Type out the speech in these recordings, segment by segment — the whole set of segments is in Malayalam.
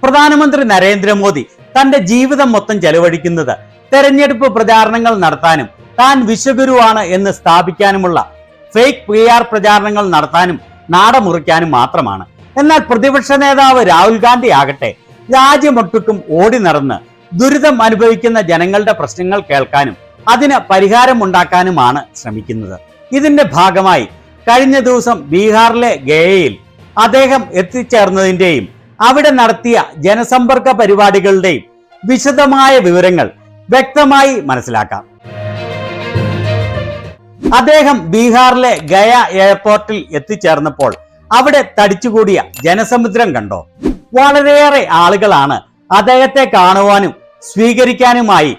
പ്രധാനമന്ത്രി നരേന്ദ്രമോദി തന്റെ ജീവിതം മൊത്തം ചെലവഴിക്കുന്നത് തെരഞ്ഞെടുപ്പ് പ്രചാരണങ്ങൾ നടത്താനും താൻ വിശ്വഗുരുവാണ് എന്ന് സ്ഥാപിക്കാനുമുള്ള ഫേക്ക് PR പ്രചാരണങ്ങൾ നടത്താനും നാടമുറിക്കാനും മാത്രമാണ്. എന്നാൽ പ്രതിപക്ഷ നേതാവ് രാഹുൽ ഗാന്ധി ആകട്ടെ രാജ്യമൊട്ടുക്കും ഓടി നടന്ന് ദുരിതം അനുഭവിക്കുന്ന ജനങ്ങളുടെ പ്രശ്നങ്ങൾ കേൾക്കാനും അതിന് പരിഹാരമുണ്ടാക്കാനുമാണ് ശ്രമിക്കുന്നത്. ഇതിന്റെ ഭാഗമായി കഴിഞ്ഞ ദിവസം ബീഹാറിലെ ഗയയിൽ അദ്ദേഹം എത്തിച്ചേർന്നതിന്റെയും അവിടെ നടത്തിയ ജനസമ്പർക്ക പരിപാടികളുടെയും വിശദമായ വിവരങ്ങൾ വ്യക്തമായി മനസ്സിലാക്കാം. അദ്ദേഹം ബീഹാറിലെ ഗയ എയർപോർട്ടിൽ എത്തിച്ചേർന്നപ്പോൾ അവിടെ തടിച്ചുകൂടിയ ജനസമുദ്രം കണ്ടോ? വളരെയേറെ ആളുകളാണ് അദ്ദേഹത്തെ കാണുവാനും സ്വീകരിക്കാനുമായി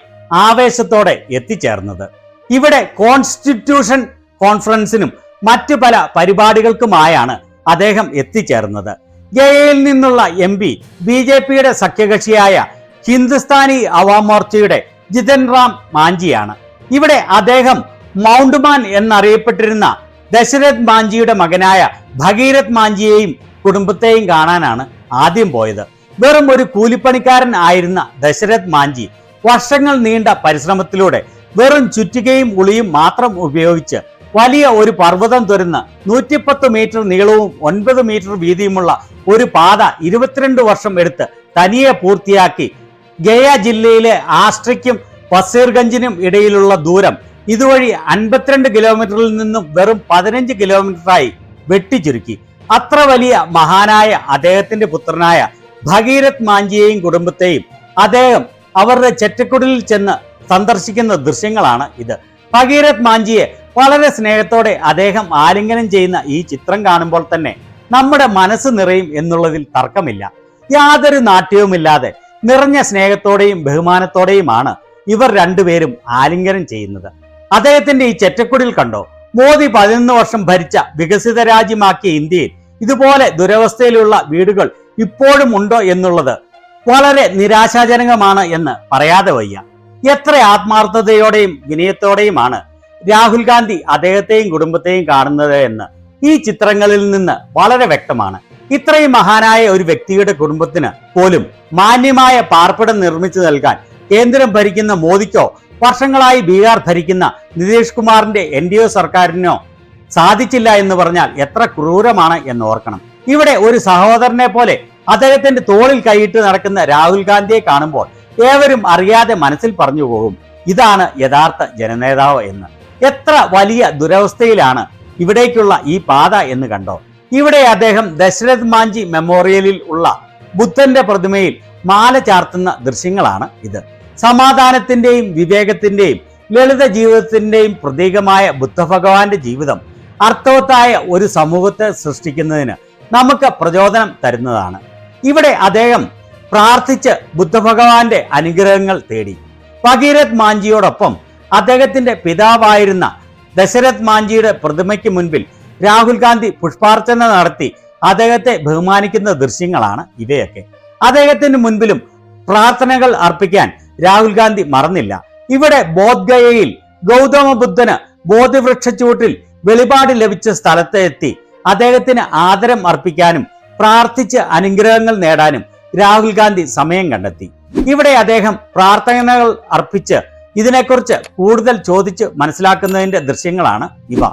ആവേശത്തോടെ എത്തിച്ചേർന്നത്. ഇവിടെ കോൺസ്റ്റിറ്റ്യൂഷൻ കോൺഫറൻസിനും മറ്റു പല പരിപാടികൾക്കുമായാണ് അദ്ദേഹം എത്തിച്ചേർന്നത്. ഗയയിൽ നിന്നുള്ള MP BJPയുടെ സഖ്യകക്ഷിയായ ഹിന്ദുസ്ഥാനി അവാം മോർച്ചയുടെ ജിതൻ റാം മാഞ്ചിയാണ്. ഇവിടെ അദ്ദേഹം മൗണ്ട്മാൻ എന്നറിയപ്പെട്ടിരുന്ന ദശരഥ് മാഞ്ചിയുടെ മകനായ ഭഗീരഥ് മാഞ്ചിയെയും കുടുംബത്തെയും കാണാനാണ് ആദ്യം പോയത്. വെറും ഒരു കൂലിപ്പണിക്കാരൻ ആയിരുന്ന ദശരഥ് മാഞ്ചി വർഷങ്ങൾ നീണ്ട പരിശ്രമത്തിലൂടെ വെറും ചുറ്റികയും ഉളിയും മാത്രം ഉപയോഗിച്ച് വലിയ ഒരു പർവ്വതം തുരന്ന് 110 മീറ്റർ നീളവും 9 മീറ്റർ വീതിയുമുള്ള ഒരു പാത 22 വർഷം എടുത്ത് തനിയെ പൂർത്തിയാക്കി. ഗയ ജില്ലയിലെ ആസ്ട്രിക്കും പസീർഗഞ്ചിനും ഇടയിലുള്ള ദൂരം ഇതുവഴി 52 കിലോമീറ്ററിൽ നിന്നും വെറും 15 കിലോമീറ്ററായി വെട്ടിച്ചുരുക്കി. അത്ര വലിയ മഹാനായ അദ്ദേഹത്തിന്റെ പുത്രനായ ഭഗീരഥ് മാഞ്ചിയെയും കുടുംബത്തെയും അദ്ദേഹം അവരുടെ ചെറ്റക്കുടിലിൽ ചെന്ന് സന്ദർശിക്കുന്ന ദൃശ്യങ്ങളാണ് ഇത്. ഭഗീരഥ് മാഞ്ചിയെ വളരെ സ്നേഹത്തോടെ അദ്ദേഹം ആലിംഗനം ചെയ്യുന്ന ഈ ചിത്രം കാണുമ്പോൾ തന്നെ നമ്മുടെ മനസ്സ് നിറയും എന്നുള്ളതിൽ തർക്കമില്ല. യാതൊരു നാട്യവുമില്ലാതെ നിറഞ്ഞ സ്നേഹത്തോടെയും ബഹുമാനത്തോടെയുമാണ് ഇവർ രണ്ടുപേരും ആലിംഗനം ചെയ്യുന്നത്. അദ്ദേഹത്തിന്റെ ഈ ചെറ്റക്കുടിൽ കണ്ടോ? മോദി 11 വർഷം ഭരിച്ച വികസിത രാജ്യമാക്കിയ ഇന്ത്യയിൽ ഇതുപോലെ ദുരവസ്ഥയിലുള്ള വീടുകൾ ഇപ്പോഴും ഉണ്ടോ എന്നുള്ളത് വളരെ നിരാശാജനകമാണ് എന്ന് പറയാതെ വയ്യ. എത്ര ആത്മാർത്ഥതയോടെയും വിനയത്തോടെയുമാണ് രാഹുൽ ഗാന്ധി അദ്ദേഹത്തെയും കുടുംബത്തെയും കാണുന്നത് എന്ന് ഈ ചിത്രങ്ങളിൽ നിന്ന് വളരെ വ്യക്തമാണ്. ഇത്രയും മഹാനായ ഒരു വ്യക്തിയുടെ കുടുംബത്തിന് പോലും മാന്യമായ പാർപ്പിടം നിർമ്മിച്ചു നൽകാൻ കേന്ദ്രം ഭരിക്കുന്ന മോദിക്കോ വർഷങ്ങളായി ബീഹാർ ഭരിക്കുന്ന നിതീഷ് കുമാറിന്റെ NDA സർക്കാരിനോ സാധിച്ചില്ല എന്ന് പറഞ്ഞാൽ എത്ര ക്രൂരമാണ് എന്ന് ഓർക്കണം. ഇവിടെ ഒരു സഹോദരനെ പോലെ അദ്ദേഹത്തിന്റെ തോളിൽ കൈയിട്ട് നടക്കുന്ന രാഹുൽ ഗാന്ധിയെ കാണുമ്പോൾ ഏവരും അറിയാതെ മനസ്സിൽ പറഞ്ഞു പോകും, ഇതാണ് യഥാർത്ഥ ജനനേതാവ് എന്ന്. എത്ര വലിയ ദുരവസ്ഥയിലാണ് ഇവിടേക്കുള്ള ഈ പാത എന്ന് കണ്ടോ? ഇവിടെ അദ്ദേഹം ദശരഥ് മാഞ്ചി മെമ്മോറിയലിൽ ഉള്ള ബുദ്ധന്റെ പ്രതിമയിൽ മാല ചാർത്തുന്ന ദൃശ്യങ്ങളാണ് ഇത്. സമാധാനത്തിന്റെയും വിവേകത്തിന്റെയും ലളിത ജീവിതത്തിന്റെയും പ്രതീകമായ ബുദ്ധഭഗവാന്റെ ജീവിതം അർത്ഥവത്തായ ഒരു സമൂഹത്തെ സൃഷ്ടിക്കുന്നതിന് നമുക്ക് പ്രചോദനം തരുന്നതാണ്. ഇവിടെ അദ്ദേഹം പ്രാർത്ഥിച്ച് ബുദ്ധഭഗവാന്റെ അനുഗ്രഹങ്ങൾ തേടി. ഭഗീരഥ് മാഞ്ചിയോടൊപ്പം അദ്ദേഹത്തിന്റെ പിതാവായിരുന്ന ദശരഥ് മാഞ്ചിയുടെ പ്രതിമയ്ക്ക് മുൻപിൽ രാഹുൽ ഗാന്ധി പുഷ്പാർച്ചന നടത്തി അദ്ദേഹത്തെ ബഹുമാനിക്കുന്ന ദൃശ്യങ്ങളാണ് ഇവയൊക്കെ. അദ്ദേഹത്തിന് മുൻപിലും പ്രാർത്ഥനകൾ അർപ്പിക്കാൻ രാഹുൽ ഗാന്ധി മറന്നില്ല. ഇവിടെ ബോധ്ഗയയിൽ ഗൗതമ ബുദ്ധന് ബോധിവൃക്ഷ ചൂട്ടിൽ വെളിപാട് ലഭിച്ച സ്ഥലത്ത് എത്തി അദ്ദേഹത്തിന് ആദരം അർപ്പിക്കാനും പ്രാർത്ഥിച്ച് അനുഗ്രഹങ്ങൾ നേടാനും രാഹുൽ ഗാന്ധി സമയം കണ്ടെത്തി. ഇവിടെ അദ്ദേഹം പ്രാർത്ഥനകൾ അർപ്പിച്ച് ഇതിനെക്കുറിച്ച് കൂടുതൽ ചോദിച്ച് മനസ്സിലാക്കുന്നതിന്റെ ദൃശ്യങ്ങളാണ് ഇവ.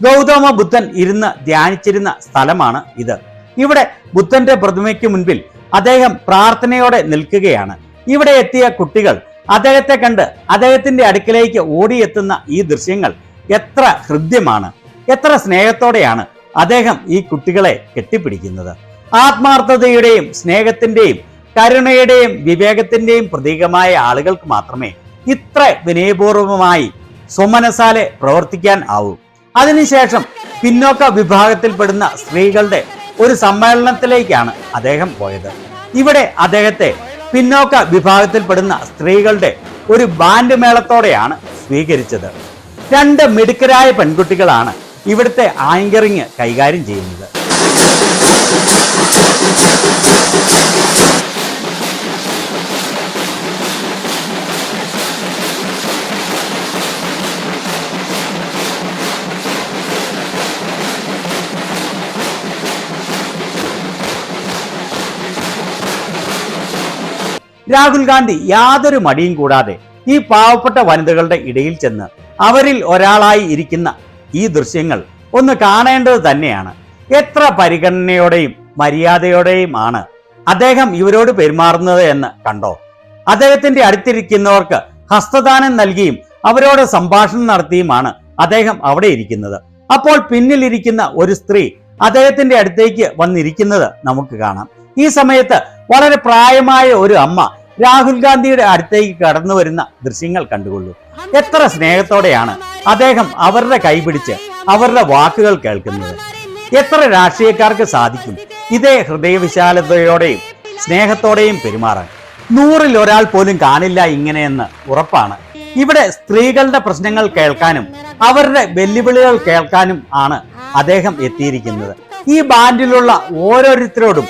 ഗൗതമ ബുദ്ധൻ ഇരുന്ന് ധ്യാനിച്ചിരുന്ന സ്ഥലമാണ് ഇത്. ഇവിടെ ബുദ്ധന്റെ പ്രതിമയ്ക്ക് മുൻപിൽ അദ്ദേഹം പ്രാർത്ഥനയോടെ നിൽക്കുകയാണ്. ഇവിടെ എത്തിയ കുട്ടികൾ അദ്ദേഹത്തെ കണ്ട് അദ്ദേഹത്തിന്റെ അടുക്കിലേക്ക് ഓടിയെത്തുന്ന ഈ ദൃശ്യങ്ങൾ എത്ര ഹൃദ്യമാണ്, എത്ര സ്നേഹത്തോടെയാണ് അദ്ദേഹം ഈ കുട്ടികളെ കെട്ടിപ്പിടിക്കുന്നത്. ആത്മാർത്ഥതയുടെയും സ്നേഹത്തിന്റെയും കരുണയുടെയും വിവേകത്തിന്റെയും പ്രതീകമായ ആളുകൾക്ക് മാത്രമേ ഇത്ര വിനയപൂർവമായി സ്വമനസാലെ പ്രവർത്തിക്കാൻ ആവൂ. അതിനുശേഷം പിന്നോക്ക വിഭാഗത്തിൽപ്പെടുന്ന സ്ത്രീകളുടെ ഒരു സമ്മേളനത്തിലേക്കാണ് അദ്ദേഹം പോയത്. ഇവിടെ അദ്ദേഹത്തെ പിന്നോക്ക വിഭാഗത്തിൽപ്പെടുന്ന സ്ത്രീകളുടെ ഒരു ബാൻഡ് മേളത്തോടെയാണ് സ്വീകരിച്ചത്. 2 മിടുക്കരായ പെൺകുട്ടികളാണ് ഇവിടുത്തെ ആങ്കറിങ് കൈകാര്യം ചെയ്യുന്നത്. രാഹുൽ ഗാന്ധി യാതൊരു മടിയും കൂടാതെ ഈ പാവപ്പെട്ട വനിതകളുടെ ഇടയിൽ ചെന്ന് അവരിൽ ഒരാളായി ഇരിക്കുന്ന ഈ ദൃശ്യങ്ങൾ ഒന്ന് കാണേണ്ടത് തന്നെയാണ്. എത്ര പരിഗണനയോടെയും മര്യാദയോടെയും ആണ് അദ്ദേഹം ഇവരോട് പെരുമാറുന്നത് എന്ന് കണ്ടോ. അദ്ദേഹത്തിന്റെ അടുത്തിരിക്കുന്നവർക്ക് ഹസ്തദാനം നൽകിയും അവരോട് സംഭാഷണം നടത്തിയുമാണ് അദ്ദേഹം അവിടെ ഇരിക്കുന്നത്. അപ്പോൾ പിന്നിലിരിക്കുന്ന ഒരു സ്ത്രീ അദ്ദേഹത്തിന്റെ അടുത്തേക്ക് വന്നിരിക്കുന്നത് നമുക്ക് കാണാം. ഈ സമയത്ത് വളരെ പ്രായമായ ഒരു അമ്മ രാഹുൽ ഗാന്ധിയുടെ അടുത്തേക്ക് കടന്നു വരുന്ന ദൃശ്യങ്ങൾ കണ്ടുകൊള്ളൂ. എത്ര സ്നേഹത്തോടെയാണ് അദ്ദേഹം അവരുടെ കൈപിടിച്ച് അവരുടെ വാക്കുകൾ കേൾക്കുന്നത്. എത്ര രാഷ്ട്രീയക്കാർക്ക് സാധിക്കും ഇതേ ഹൃദയവിശാലതയോടെയും സ്നേഹത്തോടെയും പെരുമാറാൻ? 100-ൽ ഒരാൾ പോലും കാണില്ല ഇങ്ങനെയെന്ന് ഉറപ്പാണ്. ഇവിടെ സ്ത്രീകളുടെ പ്രശ്നങ്ങൾ കേൾക്കാനും അവരുടെ വെല്ലുവിളികൾ കേൾക്കാനും ആണ് അദ്ദേഹം എത്തിയിരിക്കുന്നത്. ഈ ബാൻഡിലുള്ള ഓരോരുത്തരോടും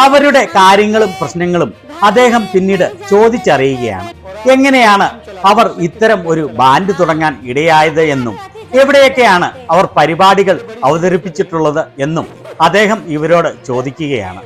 അവരുടെ കാര്യങ്ങളും പ്രശ്നങ്ങളും അദ്ദേഹം പിന്നീട് ചോദിച്ചറിയുകയാണ്. എങ്ങനെയാണ് അവർ ഇത്തരം ഒരു ബാൻഡ് തുടങ്ങാൻ ഇടയായത് എന്നും എവിടെയൊക്കെയാണ് അവർ പരിപാടികൾ അവതരിപ്പിച്ചിട്ടുള്ളത് എന്നും അദ്ദേഹം ഇവരോട് ചോദിക്കുകയാണ്.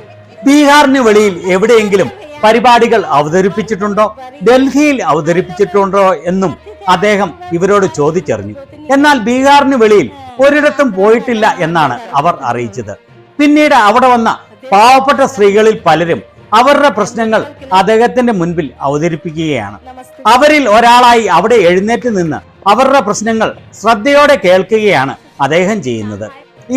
ബീഹാറിന് വെളിയിൽ എവിടെയെങ്കിലും പരിപാടികൾ അവതരിപ്പിച്ചിട്ടുണ്ടോ, ഡൽഹിയിൽ അവതരിപ്പിച്ചിട്ടുണ്ടോ എന്നും അദ്ദേഹം ഇവരോട് ചോദിച്ചറിഞ്ഞു. എന്നാൽ ബീഹാറിന് വെളിയിൽ ഒരിടത്തും പോയിട്ടില്ല എന്നാണ് അവർ അറിയിച്ചത്. പിന്നീട് അവിടെ വന്ന പാവപ്പെട്ട സ്ത്രീകളിൽ പലരും അവരുടെ പ്രശ്നങ്ങൾ അദ്ദേഹത്തിന്റെ മുൻപിൽ അവതരിപ്പിക്കുകയാണ്. അവരിൽ ഒരാളായി അവിടെ എഴുന്നേറ്റ് നിന്ന് അവരുടെ പ്രശ്നങ്ങൾ ശ്രദ്ധയോടെ കേൾക്കുകയാണ് അദ്ദേഹം ചെയ്യുന്നത്.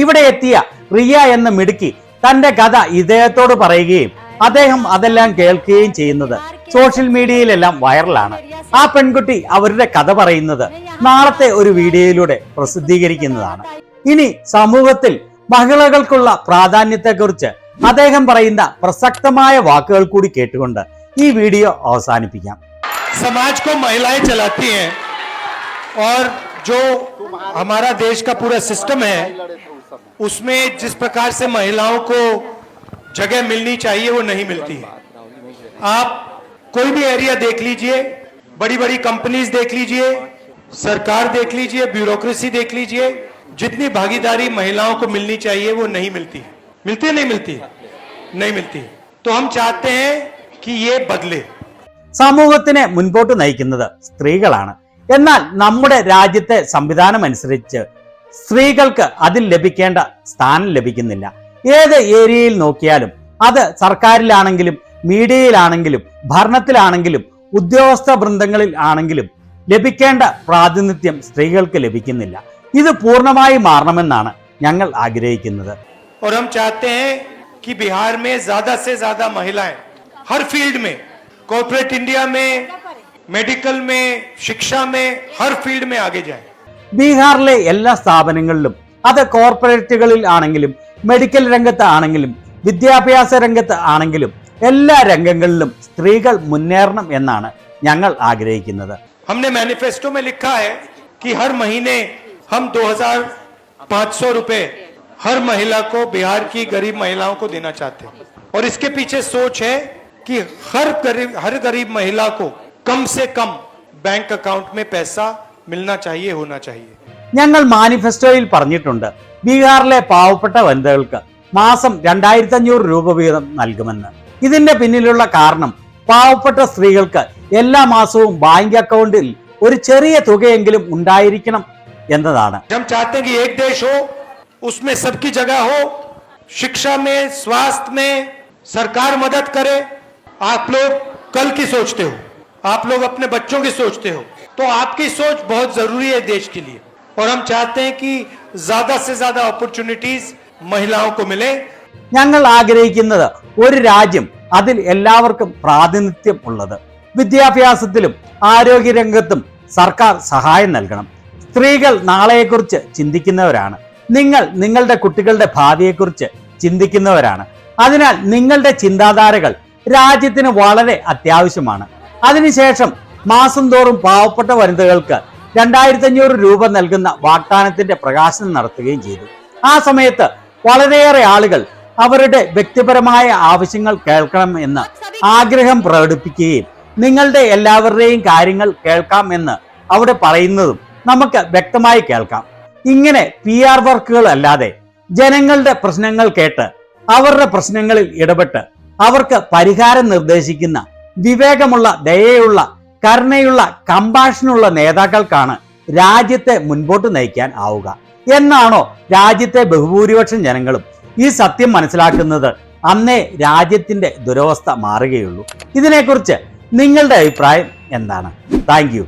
ഇവിടെ എത്തിയ റിയ എന്ന മിടുക്കി തന്റെ കഥ ഇദ്ദേഹത്തോട് പറയുകയും അദ്ദേഹം അതെല്ലാം കേൾക്കുകയും ചെയ്യുന്നത് സോഷ്യൽ മീഡിയയിലെല്ലാം വൈറലാണ്. ആ പെൺകുട്ടി അവരുടെ കഥ പറയുന്നത് നാളത്തെ ഒരു വീഡിയോയിലൂടെ പ്രസിദ്ധീകരിക്കുന്നതാണ്. ഇനി സമൂഹത്തിൽ മഹിളകൾക്കുള്ള പ്രാധാന്യത്തെക്കുറിച്ച് അദ്ദേഹം പറയുന്ന പ്രസക്തമായ വാക്കുകൾ കൂടി കേട്ടുകൊണ്ട് ഈ വീഡിയോ അവസാനിപ്പിക്കാം. समाज को महिलाएं चलाती हैं और जो हमारा देश का पूरा सिस्टम है उसमें जिस प्रकार से महिलाओं को जगह मिलनी चाहिए वो नहीं मिलती है। आप कोई भी एरिया देख लीजिए, बड़ी बड़ी कंपनीज देख लीजिए, सरकार देख लीजिए, ब्यूरोक्रेसी देख लीजिए, जितनी भागीदारी महिलाओं को मिलनी चाहिए वो नहीं मिलती है। मिलती है नहीं मिलती? नहीं मिलती। तो हम चाहते हैं कि ये बदले। സമൂഹത്തിനെ മുൻപോട്ട് നയിക്കുന്നത് സ്ത്രീകളാണ്. എന്നാൽ നമ്മുടെ രാജ്യത്തെ സംവിധാനം അനുസരിച്ച് സ്ത്രീകൾക്ക് അതിൽ ലഭിക്കേണ്ട സ്ഥാനം ലഭിക്കുന്നില്ല. ഏത് ഏരിയയിൽ നോക്കിയാലും, അത് സർക്കാരിലാണെങ്കിലും മീഡിയയിലാണെങ്കിലും ഭരണത്തിലാണെങ്കിലും ഉദ്യോഗസ്ഥ വൃന്ദങ്ങളിൽ ആണെങ്കിലും ലഭിക്കേണ്ട പ്രാതിനിധ്യം സ്ത്രീകൾക്ക് ലഭിക്കുന്നില്ല. ഇത് പൂർണ്ണമായി മാറണമെന്നാണ് ഞങ്ങൾ ആഗ്രഹിക്കുന്നത്. और हम चाहते हैं कि बिहार में ज्यादा से ज्यादा महिलाएं हर फील्ड में, कॉर्पोरेट इंडिया में, मेडिकल में, शिक्षा में, हर फील्ड में आगे जाएं। ബീഹാറിലെ എല്ലാ സ്ഥാപനങ്ങളിലും, അത് കോർപ്പറേറ്റുകളിൽ ആണെങ്കിലും മെഡിക്കൽ രംഗത്ത് ആണെങ്കിലും വിദ്യാഭ്യാസ രംഗത്ത് ആണെങ്കിലും എല്ലാ രംഗങ്ങളിലും സ്ത്രീകൾ മുന്നേറണം എന്നാണ് ഞങ്ങൾ ആഗ്രഹിക്കുന്നത്. हमने मैनिफेस्टो में लिखा है कि हर महीने हम 2500 रुपए हर महिला को, बिहार की गरीब महिलाओं को देना चाहते हैं। और इसके पीछे सोच है कि हर गरीब महिला को कम से कम बैंक अकाउंट में पैसा मिलना चाहिए, होना चाहिए। ഞങ്ങൾ മാനിഫെസ്റ്റോയിൽ പറഞ്ഞിട്ടുണ്ട് ബീഹാറിലെ പാവപ്പെട്ട വനിതകൾക്ക് മാസം 2500 രൂപ വീതം നൽകുമെന്ന്. ഇതിന്റെ പിന്നിലുള്ള കാരണം പാവപ്പെട്ട സ്ത്രീകൾക്ക് എല്ലാ മാസവും ബാങ്ക് അക്കൗണ്ടിൽ ഒരു ചെറിയ തുകയെങ്കിലും ഉണ്ടായിരിക്കണം എന്നതാണ്. हम चाहते हैं कि एक देश हो, उसमें सबकी जगह हो, शिक्षा में, स्वास्थ्य में सरकार मदद करे। आप लोग कल की सोचते हो, आप लोग अपने बच्चों की सोचते हो, तो आपकी सोच बहुत जरूरी है देश के लिए। और हम चाहते हैं कि ज्यादा से ज्यादा अपॉर्चुनिटीज महिलाओं को मिले। ഞങ്ങൾ ആഗ്രഹിക്കുന്നത് ഒരു രാജ്യം, അതിൽ എല്ലാവർക്കും പ്രാതിനിധ്യം ഉള്ളത്. വിദ്യാഭ്യാസത്തിലും ആരോഗ്യരംഗത്തും സർക്കാർ സഹായം നൽകണം. സ്ത്രീകൾ നാളെയെക്കുറിച്ച് ചിന്തിക്കുന്നവരാണ്. നിങ്ങൾ നിങ്ങളുടെ കുട്ടികളുടെ ഭാവിയെക്കുറിച്ച് ചിന്തിക്കുന്നവരാണ്. അതിനാൽ നിങ്ങളുടെ ചിന്താധാരകൾ രാജ്യത്തിന് വളരെ അത്യാവശ്യമാണ്. അതിനുശേഷം മാസം തോറും പാവപ്പെട്ട വനിതകൾക്ക് 2500 രൂപ നൽകുന്ന വാഗ്ദാനത്തിന്റെ പ്രകാശനം നടത്തുകയും ചെയ്തു. ആ സമയത്ത് വളരെയേറെ ആളുകൾ അവരുടെ വ്യക്തിപരമായ ആവശ്യങ്ങൾ കേൾക്കണം എന്ന് ആഗ്രഹം പ്രകടിപ്പിക്കുകയും നിങ്ങളുടെ എല്ലാവരുടെയും കാര്യങ്ങൾ കേൾക്കാം എന്ന് അവിടെ പറയുന്നതും നമുക്ക് വ്യക്തമായി കേൾക്കാം. ഇങ്ങനെ PR വർക്കുകൾ അല്ലാതെ ജനങ്ങളുടെ പ്രശ്നങ്ങൾ കേട്ട് അവരുടെ പ്രശ്നങ്ങളിൽ ഇടപെട്ട് അവർക്ക് പരിഹാരം നിർദ്ദേശിക്കുന്ന വിവേകമുള്ള, ദയയുള്ള, കരുണയുള്ള, കമ്പാഷനുള്ള നേതാക്കൾക്കാണ് രാജ്യത്തെ മുൻപോട്ട് നയിക്കാൻ ആവുക എന്നാണോ രാജ്യത്തെ ബഹുഭൂരിപക്ഷം ജനങ്ങളും ഈ സത്യം മനസ്സിലാക്കുന്നത്? അന്നേ രാജ്യത്തിന്റെ ദുരവസ്ഥ മാറുകയുള്ളൂ. ഇതിനെക്കുറിച്ച് നിങ്ങളുടെ അഭിപ്രായം എന്താണ്? Thank you.